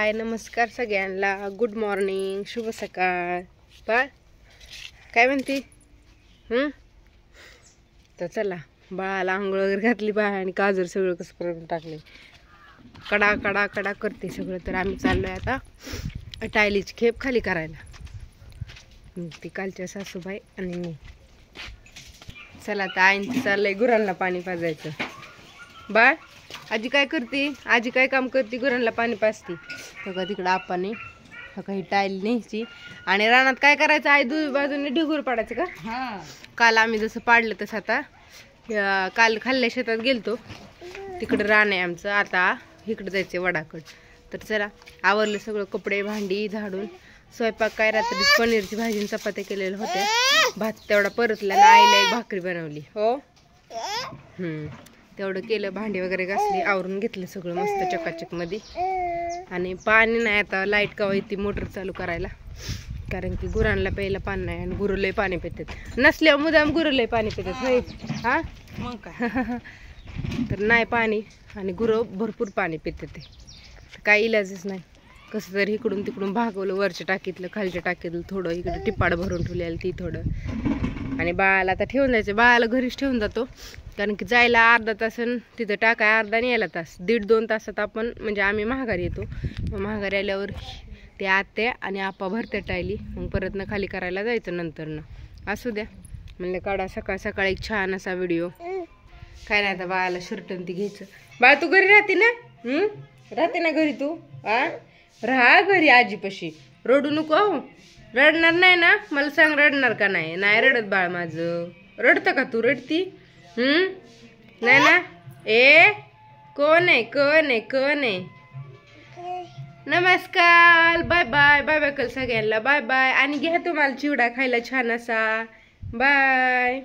हाय नमस्कार सगळ्यांना, good morning, शुभ सकाळ. बाळ काय म्हणते? तर चला, बाळाला आंघोळ वगैरे घातली बाळ आणि काजर सगळं कसं करून टाकले, कडा कडा कडा करते सगळं. तर आम्ही चाललोय आता टायलीची खेप खाली करायला, ती कालच्या सासूबाई आणि मी. चला आता आईंचं चाललंय गुरांना पाणी पाजायचं. बाळ आजी काय करते? आजी काय काम करते? गुरांना पाणी पाजते. बघा तिकडं आपाने काही टाईल न्यायची आणि रानात काय करायचं आई, दुई बाजूने ढिगूर पाडायचं का? काल आम्ही जसं पाडलं तसं आता काल खाल्ल्या शेतात गेलतो, तिकडं रान आहे आमचं. आता इकडं जायचं वडाकड. तर चला आवरलं सगळं, कपडे भांडी झाडून. स्वयंपाक काय रात्री पनीरची भाजी आणि चपात्या केलेल्या होत्या, भात तेवढा परतला ना आईला एक भाकरी बनवली. हो तेवढं केलं, भांडी वगैरे घासली, आवरून घेतलं सगळं मस्त चकाचक मध्ये. आणि पाणी नाही, आता लाईट कवा येते मोटर चालू करायला, कारण की गुरांना प्यायला पाणी नाही आणि गुरु लय पाणी पितात. नसल्यावर मुदाम गुरु लय पाणी पितात. होय हा मग काय तर नाही पाणी, आणि गुरु भरपूर पाणी पितात. ते काही इलाजच नाही. कसं तरी इकडून तिकडून भागवलं, वरच्या टाकीतलं खालच्या टाकीतलं थोडं, इकडे टिपाड भरून ठेवलेलं ती थोडं. आणि बाळाला आता ठेवून जायचं, बाळाला घरीच ठेवून जातो, कारण की जायला अर्धा तास तिथं टाकाय अर्धा आणि यायला तास, 1.5-2 तासात आपण म्हणजे आम्ही महागारी येतो. मग महागारी आल्यावर ते आत्या आणि आपा भरते टायली, मग परत ना खाली करायला जायचं नंतर ना. असू द्या म्हणलं काढा सकाळ सकाळ एक छान असा व्हिडिओ. काय नाही आता बाळाला शर्ट ती घ्यायचं. बाळ तू घरी राहते ना? राहते ना घरी तू? राहा घरी आजीपाशी, रडू नको. रडणार नाही ना? मला सांग रडणार का नाही? नाही रडत बाळ माझं. रडतं का तू? रडती नाही ना? कोण आहे कोण आहे कोण आहे? नमस्कार, बाय बाय बाय बाय कल सगळ्यांना, बाय बाय. आणि घ्या तुम्हाला चिवडा खायला छान असा. बाय.